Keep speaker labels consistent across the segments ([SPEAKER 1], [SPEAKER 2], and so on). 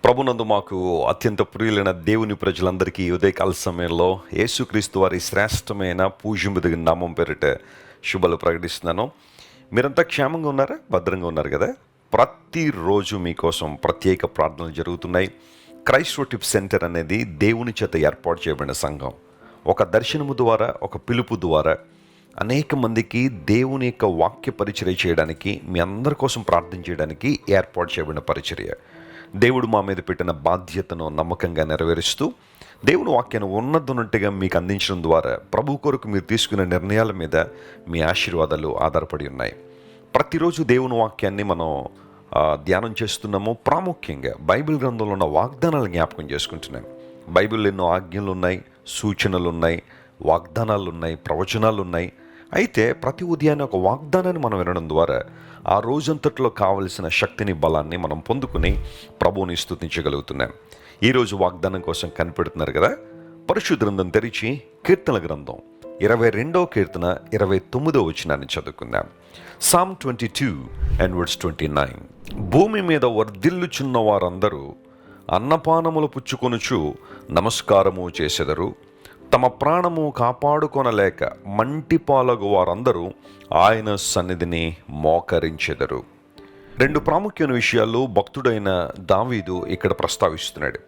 [SPEAKER 1] ప్రభునందు మాకు అత్యంత ప్రియులైన దేవుని ప్రజలందరికీ ఉదయకాల సమయంలో యేసుక్రీస్తు వారి శ్రేష్టమైన పూజ్యముదిగిన నామం పేరిట శుభాలు ప్రకటిస్తున్నాను. మీరంతా క్షేమంగా ఉన్నారా? భద్రంగా ఉన్నారు కదా? ప్రతిరోజు మీకోసం ప్రత్యేక ప్రార్థనలు జరుగుతున్నాయి. క్రైస్ట్ వర్షిప్ సెంటర్ అనేది దేవుని చేత ఏర్పాటు చేయబడిన సంఘం. ఒక దర్శనము ద్వారా, ఒక పిలుపు ద్వారా అనేక మందికి దేవుని యొక్క వాక్య పరిచర్య చేయడానికి, మీ అందరి కోసం ప్రార్థన చేయడానికి ఏర్పాటు చేయబడిన పరిచర్య. దేవుడు మా మీద పెట్టిన బాధ్యతను నమ్మకంగా నెరవేరుస్తూ దేవుని వాక్యాన్ని ఉన్నట్టుగా మీకు అందించడం ద్వారా ప్రభు కొరకు మీరు తీసుకునే నిర్ణయాల మీద మీ ఆశీర్వాదాలు ఆధారపడి ఉన్నాయి. ప్రతిరోజు దేవుని వాక్యాన్ని మనం ధ్యానం చేస్తున్నాము. ప్రాముఖ్యంగా బైబిల్ గ్రంథంలో ఉన్న వాగ్దానాలు జ్ఞాపకం చేసుకుంటున్నాం. బైబిల్లో ఎన్నో ఆజ్ఞలు ఉన్నాయి, సూచనలు ఉన్నాయి, వాగ్దానాలు ఉన్నాయి, ప్రవచనాలు ఉన్నాయి. అయితే ప్రతి ఉదయాన్నే ఒక వాగ్దానాన్ని మనం వినడం ద్వారా ఆ రోజంతట్లో కావలసిన శక్తిని, బలాన్ని మనం పొందుకుని ప్రభువుని స్తుతించగలుగుతున్నాం. ఈరోజు వాగ్దానం కోసం కనిపెడుతున్నారు కదా? పరిశుద్ధ గ్రంథం తెరిచి కీర్తనల గ్రంథం 22వ కీర్తన 29వ వచనాన్ని చదువుకుందాం. Psalm 22 and verse 29. భూమి మీద వర్ధిల్లుచున్న వారందరూ అన్నపానములు పుచ్చుకొనుచు నమస్కారము చేసెదరు. తమ ప్రాణము కాపాడుకొనలేక మంటిపాలగు వారందరూ ఆయన సన్నిధిని మోకరించెదరు. రెండు ప్రాముఖ్యమైన విషయాలు భక్తుడైన దావీదు ఇక్కడ ప్రస్తావిస్తున్నాడు.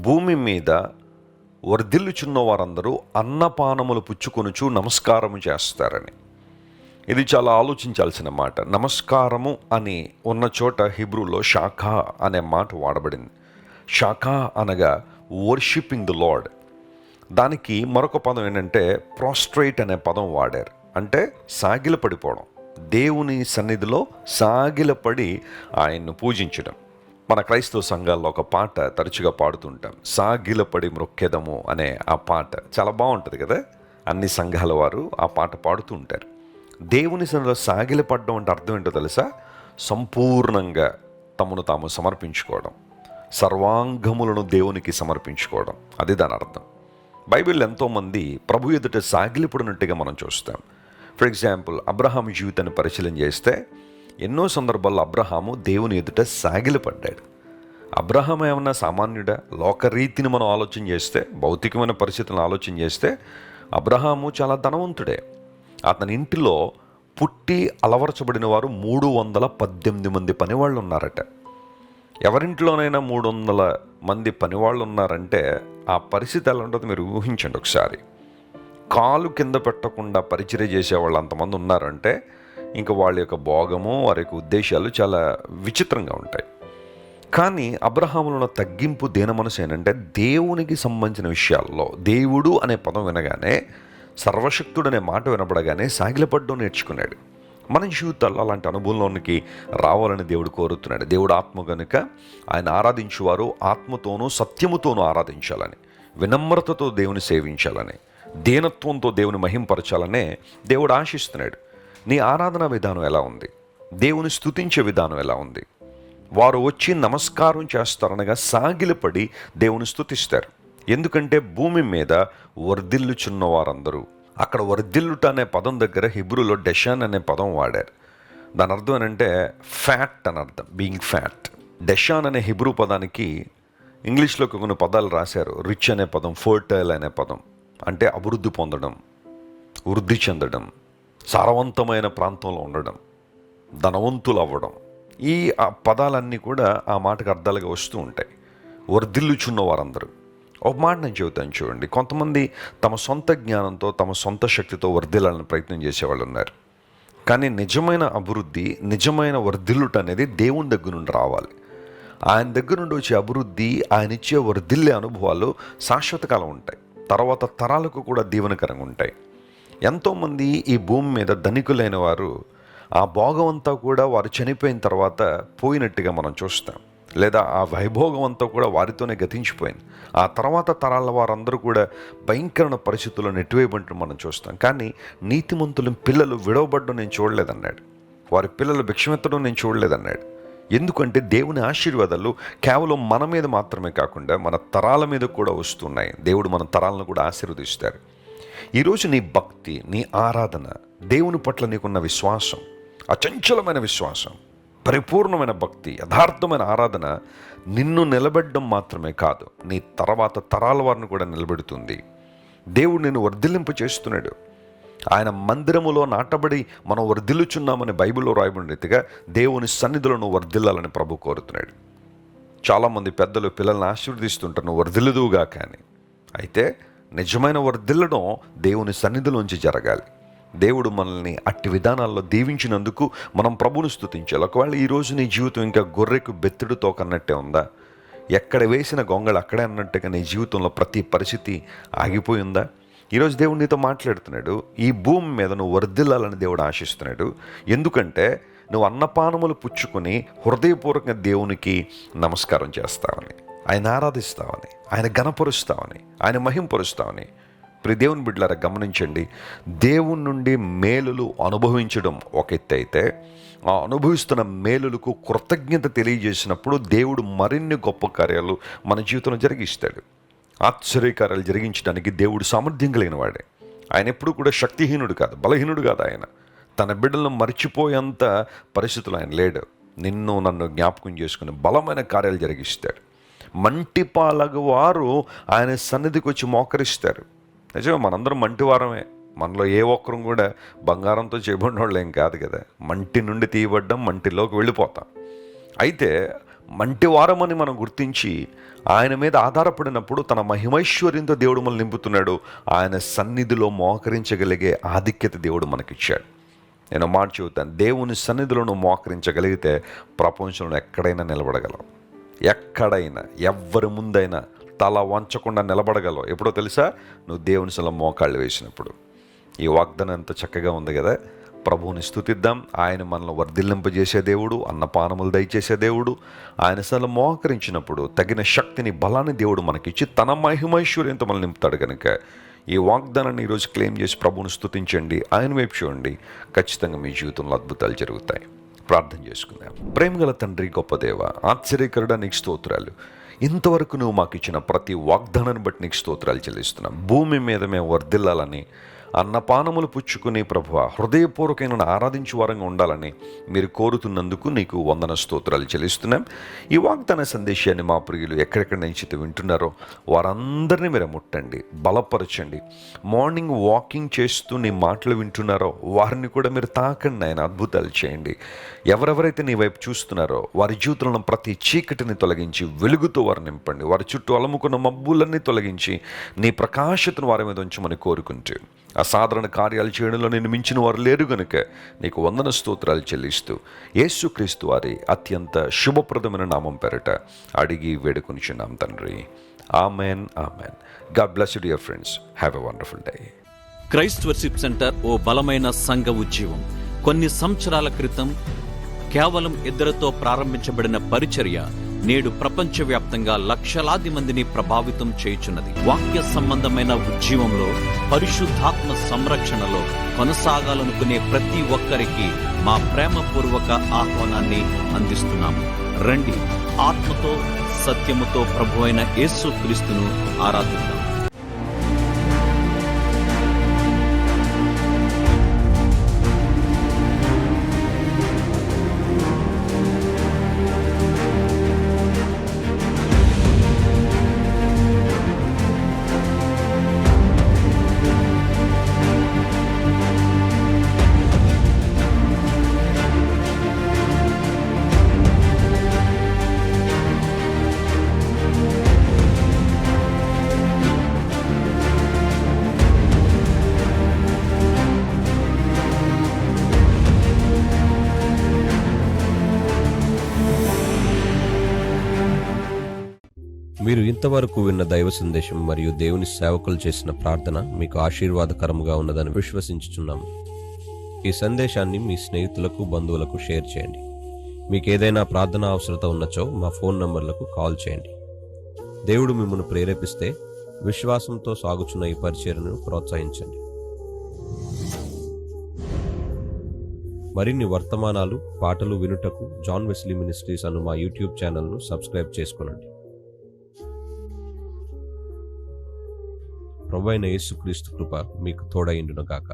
[SPEAKER 1] భూమి మీద వర్ధిల్లుచున్న వారందరూ అన్నపానములు పుచ్చుకొనుచు నమస్కారము చేస్తారని. ఇది చాలా ఆలోచించాల్సిన మాట. నమస్కారము అని ఉన్న చోట హిబ్రూలో షాఖా అనే మాట వాడబడింది. షాఖా అనగా వర్షిపింగ్ ద లార్డ్. దానికి మరొక పదం ఏంటంటే ప్రాస్ట్రేట్ అనే పదం వాడారు. అంటే సాగిలపడిపోవడం, దేవుని సన్నిధిలో సాగిలపడి ఆయన్ను పూజించడం. మన క్రైస్తవ సంఘాల్లో ఒక పాట తరచుగా పాడుతుంటాం, సాగిలపడి మ్రొక్కెదము అనే ఆ పాట. చాలా బాగుంటుంది కదా? అన్ని సంఘాల వారు ఆ పాట పాడుతూ ఉంటారు. దేవుని సన్నిధిలో సాగిలపడడం అంటే అర్థం ఏంటో తెలుసా? సంపూర్ణంగా తమను తాము సమర్పించుకోవడం, సర్వాంగములను దేవునికి సమర్పించుకోవడం, అది దాని అర్థం. బైబిల్ ఎంతోమంది ప్రభు ఎదుట సాగిలిపడినట్టుగా మనం చూస్తాం. ఫర్ ఎగ్జాంపుల్, అబ్రహాము జీవితాన్ని పరిశీలన చేస్తే ఎన్నో సందర్భాల్లో అబ్రహాము దేవుని ఎదుట సాగిలపడ్డాడు. అబ్రహాము ఏమన్నా సామాన్యుడా? లోకరీతిని మనం ఆలోచన చేస్తే, భౌతికమైన పరిస్థితులను ఆలోచన చేస్తే అబ్రహాము చాలా ధనవంతుడే. అతని ఇంటిలో పుట్టి అలవరచబడిన వారు 318 మంది పనివాళ్ళు ఉన్నారట. ఎవరింట్లోనైనా 300 మంది పనివాళ్ళు ఉన్నారంటే ఆ పరిస్థితి ఎలా ఉంటుందో మీరు ఊహించండి ఒకసారి. కాలు కింద పెట్టకుండా పరిచర్య చేసేవాళ్ళు అంతమంది ఉన్నారంటే ఇంకా వాళ్ళ యొక్క భోగము, వారి యొక్క ఉద్దేశాలు చాలా విచిత్రంగా ఉంటాయి. కానీ అబ్రహాములో ఉన్న తగ్గింపు, దీన మనసు ఏంటంటే దేవునికి సంబంధించిన విషయాల్లో దేవుడు అనే పదం వినగానే, సర్వశక్తుడు అనే మాట వినపడగానే సాగిలపడ్డం నేర్చుకున్నాడు. మన జీవితాల్లో అలాంటి అనుభవంలోనికి రావాలని దేవుడు కోరుతున్నాడు. దేవుడు ఆత్మ కనుక ఆయన ఆరాధించువారు ఆత్మతోనూ సత్యముతోనూ ఆరాధించాలని, వినమ్రతతో దేవుని సేవించాలని, దీనత్వంతో దేవుని మహింపరచాలనే దేవుడు ఆశిస్తున్నాడు. నీ ఆరాధన విధానం ఎలా ఉంది? దేవుని స్తుతించే విధానం ఎలా ఉంది? వారు వచ్చి నమస్కారం చేస్తారనగా సాగిలపడి దేవుని స్తుతిస్తారు. ఎందుకంటే భూమి మీద వర్ధిల్లుచున్న వారందరూ, అక్కడ వర్ధిల్లుట అనే పదం దగ్గర హిబ్రూలో డెషాన్ అనే పదం వాడారు. దాని అర్థం ఏంటంటే ఫ్యాట్ అని అర్థం, బీయింగ్ ఫ్యాట్. డెషాన్ అనే హిబ్రూ పదానికి ఇంగ్లీష్లో కొన్ని పదాలు రాశారు. రిచ్ అనే పదం, ఫర్టైల్ అనే పదం, అంటే అభివృద్ధి పొందడం, వృద్ధి చెందడం, సారవంతమైన ప్రాంతంలో ఉండడం, ధనవంతులు అవ్వడం. ఈ పదాలన్నీ కూడా ఆ మాటకు అర్థాలుగా వస్తూ ఉంటాయి. వర్ధిల్లుచున్న వారందరూ. ఒక మాట నేను చెబుతాను చూడండి. కొంతమంది తమ సొంత జ్ఞానంతో, తమ సొంత శక్తితో వర్ధిల్లాలని ప్రయత్నం చేసేవాళ్ళు ఉన్నారు. కానీ నిజమైన అభివృద్ధి, నిజమైన వర్ధిల్లుట అనేది దేవుని దగ్గర నుండి రావాలి. ఆయన దగ్గర నుండి వచ్చే అభివృద్ధి, ఆయన ఇచ్చే వర్ధిల్లే అనుభవాలు శాశ్వత కాలం ఉంటాయి. తర్వాత తరాలకు కూడా దీవెనకరంగా ఉంటాయి. ఎంతోమంది ఈ భూమి మీద ధనికులైన వారు ఆ భోగం అంతా కూడా వారు చనిపోయిన తర్వాత పోయినట్టుగా మనం చూస్తాం. లేదా ఆ వైభోగం అంతా కూడా వారితోనే గతించిపోయింది. ఆ తర్వాత తరాల వారందరూ కూడా భయంకరమైన పరిస్థితుల్లో నెట్టివేయబడి మనం చూస్తాం. కానీ నీతిమంతుల పిల్లలు విడవబడ్డం నేను చూడలేదన్నాడు. వారి పిల్లలు భిక్షమెత్తడం నేను చూడలేదన్నాడు. ఎందుకంటే దేవుని ఆశీర్వాదాలు కేవలం మన మీద మాత్రమే కాకుండా మన తరాల మీద కూడా వస్తున్నాయి. దేవుడు మన తరాలను కూడా ఆశీర్వదిస్తారు. ఈరోజు నీ భక్తి, నీ ఆరాధన, దేవుని పట్ల నీకున్న విశ్వాసం, అచంచలమైన విశ్వాసం, పరిపూర్ణమైన భక్తి, యథార్థమైన ఆరాధన నిన్ను నిలబెట్టడం మాత్రమే కాదు, నీ తర్వాత తరాల వారిని కూడా నిలబెడుతుంది. దేవుడు నిన్ను వర్ధిల్లింప చేస్తున్నాడు. ఆయన మందిరములో నాటబడి మనం వర్ధిల్లుచున్నామని బైబిల్లో రాయబడిన రీతిగా దేవుని సన్నిధిలో నువ్వు వర్ధిల్లాలని ప్రభు కోరుతున్నాడు. చాలామంది పెద్దలు పిల్లల్ని ఆశీర్వదిస్తుంటారు, నువ్వు వర్ధిల్లుదువుగా. కానీ అయితే నిజమైన వర్ధిల్లడం దేవుని సన్నిధిలోంచి జరగాలి. దేవుడు మనల్ని అట్టి విధానాల్లో దీవించినందుకు మనం ప్రభువును స్తుతించాలి. ఒకవేళ ఈరోజు నీ జీవితం ఇంకా గొర్రెకు బెత్తెడుతో కన్నట్టే ఉందా? ఎక్కడ వేసిన గొంగళి అక్కడే అన్నట్టుగా నీ జీవితంలో ప్రతి పరిస్థితి ఆగిపోయిందా? ఈరోజు దేవుడు నీతో మాట్లాడుతున్నాడు. ఈ భూమి మీద నువ్వు వర్ధిల్లాలని దేవుడు ఆశిస్తున్నాడు. ఎందుకంటే నువ్వు అన్నపానములు పుచ్చుకొని హృదయపూర్వకంగా దేవునికి నమస్కారం చేస్తావని, ఆయన ఆరాధిస్తావని, ఆయన ఘనపరుస్తావని, ఆయన మహింపరుస్తావని. ప్రియ దేవుని బిడ్డలారా గమనించండి, దేవుని నుండి మేలులు అనుభవించడం ఒక ఎత్తు అయితే, ఆ అనుభవిస్తున్న మేలులకు కృతజ్ఞత తెలియజేసినప్పుడు దేవుడు మరిన్ని గొప్ప కార్యాలు మన జీవితంలో జరిగిస్తాడు. ఆశ్చర్యకార్యాలు జరిగించడానికి దేవుడు సామర్థ్యం కలిగిన వాడే. ఆయన ఎప్పుడు కూడా శక్తిహీనుడు కాదు, బలహీనుడు కాదు. ఆయన తన బిడ్డలను మర్చిపోయేంత పరిస్థితులు ఆయన లేడు. నిన్ను నన్ను జ్ఞాపకం చేసుకుని బలమైన కార్యాలు జరిగిస్తాడు. మంటిపాలగు వారు ఆయన సన్నిధికి వచ్చి మోకరిస్తారు. నిజమే, మనందరం మంటివారమే. మనలో ఏ ఒక్కరం కూడా బంగారంతో చేయబడిన వాళ్ళు ఏం కాదు కదా. మంటి నుండి తీయబడ్డం, మంటిలోకి వెళ్ళిపోతాం. అయితే మంటివారమని మనం గుర్తించి ఆయన మీద ఆధారపడినప్పుడు తన మహిమైశ్వర్యంతో దేవుడు మనల్ని నింపుతున్నాడు. ఆయన సన్నిధిలో మోకరించగలిగే ఆధిక్యత దేవుడు మనకిచ్చాడు. నేను మాట చెబుతాను, దేవుని సన్నిధిలో నువ్వు మోకరించగలిగితే ప్రపంచంలో ఎక్కడైనా నిలబడగలవు. ఎక్కడైనా ఎవ్వరి ముందైనా తల వంచకుండా నిలబడగలవు. ఎప్పుడో తెలుసా? నువ్వు దేవుని సన్నిధిలో మోకాళ్ళు వేసినప్పుడు. ఈ వాగ్దానం ఎంత చక్కగా ఉంది కదా. ప్రభువుని స్తుతిద్దాం. ఆయన మనల్ని వర్ధిల్లింపజేసే దేవుడు, అన్నపానములు దయచేసే దేవుడు. ఆయన సన్నిధిలో మోకరించినప్పుడు తగిన శక్తిని, బలాన్ని దేవుడు మనకిచ్చి తన మహిమైశ్వర్యంతో మనల్ని నింపుతాడు. కనుక ఈ వాగ్దానాన్ని ఈరోజు క్లెయిమ్ చేసి ప్రభువుని స్తుతించండి, ఆయన వైపు చూడండి. ఖచ్చితంగా మీ జీవితంలో అద్భుతాలు జరుగుతాయి. ప్రార్థన చేసుకుందాం. ప్రేమగల తండ్రి, గొప్ప దేవ, ఆశ్చర్యకరుడా, నీకు స్తోత్రాలు. ఇంతవరకు నువ్వు మాకు ఇచ్చిన ప్రతి వాగ్దానాన్ని బట్టి నీకు స్తోత్రాలు చెల్లిస్తున్నాం. భూమి మీద మేము వర్ధిల్లాలని, అన్నపానములు పుచ్చుకుని ప్రభువా హృదయపూర్వకమైన ఆరాధించే వారంగా ఉండాలని మీరు కోరుతున్నందుకు నీకు వందన స్తోత్రాలు చెల్లిస్తున్నాం. ఈ వాగ్దాన సందేశాన్ని మా ప్రియులు ఎక్కడెక్కడ నుంచి వింటున్నారో వారందరినీ మీరు ముట్టండి, బలపరచండి. మార్నింగ్ వాకింగ్ చేస్తూ నీ మాటలు వింటున్నారో వారిని కూడా మీరు తాకండి, ఆయన అద్భుతాలు చేయండి. ఎవరెవరైతే నీ వైపు చూస్తున్నారో వారి జీవితంలో ప్రతి చీకటిని తొలగించి వెలుగుతో వారు నింపండి. వారి చుట్టూ అలముకున్న మబ్బులన్నీ తొలగించి నీ ప్రకాశతను వారి మీద ఉంచమని కోరుకుంటూ, అసాధారణ కార్యాలు చేయడంలో నేను మించిన వారు లేరు గనుక నీకు వందన స్తోత్రాలు చెల్లిస్తూ యేసుక్రీస్తు వారి అత్యంత శుభప్రదమైన నామం పేరట అడిగి వేడుకొనిచున్నాం తండ్రి. Amen, amen. God bless you dear friends. Have a wonderful day.
[SPEAKER 2] Christ Worship Centre ఓ బలమైన సంఘ ఉద్యమం. కొన్ని సంవత్సరాల క్రితం కేవలం 2 ప్రారంభించబడిన పరిచర్య నేడు ప్రపంచవ్యాప్తంగా లక్షలాది మందిని ప్రభావితం చేయుచున్నది. వాక్య సంబంధమైన ఉద్యమంలో, పరిశుద్ధాత్మ సంరక్షణలో కొనసాగాలనుకునే ప్రతి ఒక్కరికి మా ప్రేమపూర్వక ఆహ్వానాన్ని అందిస్తున్నాము. రండి, ఆత్మతో సత్యముతో ప్రభువైన యేసు క్రీస్తును ఆరాధిద్దాం.
[SPEAKER 3] మీరు ఇంతవరకు విన్న దైవ సందేశం మరియు దేవుని సేవకులు చేసిన ప్రార్థన మీకు ఆశీర్వాదకరముగా ఉన్నదని విశ్వసించుచున్నాము. ఈ సందేశాన్ని మీ స్నేహితులకు, బంధువులకు షేర్ చేయండి. మీకు ఏదైనా ప్రార్థన అవసరత ఉన్నచో మా ఫోన్ నంబర్లకు కాల్ చేయండి. దేవుడు మిమ్మల్ని ప్రేరేపిస్తే విశ్వాసంతో సాగుచున్న ఈ పరిచర్యను ప్రోత్సహించండి. మరిన్ని వర్తమానాలు, పాటలు వినుటకు జాన్ వెస్లీ మినిస్ట్రీస్ అను మా యూట్యూబ్ ఛానల్ను సబ్స్క్రైబ్ చేసుకొనండి. ప్రభువైన యేసుక్రీస్తు కృప మీకు తోడైండును గాక.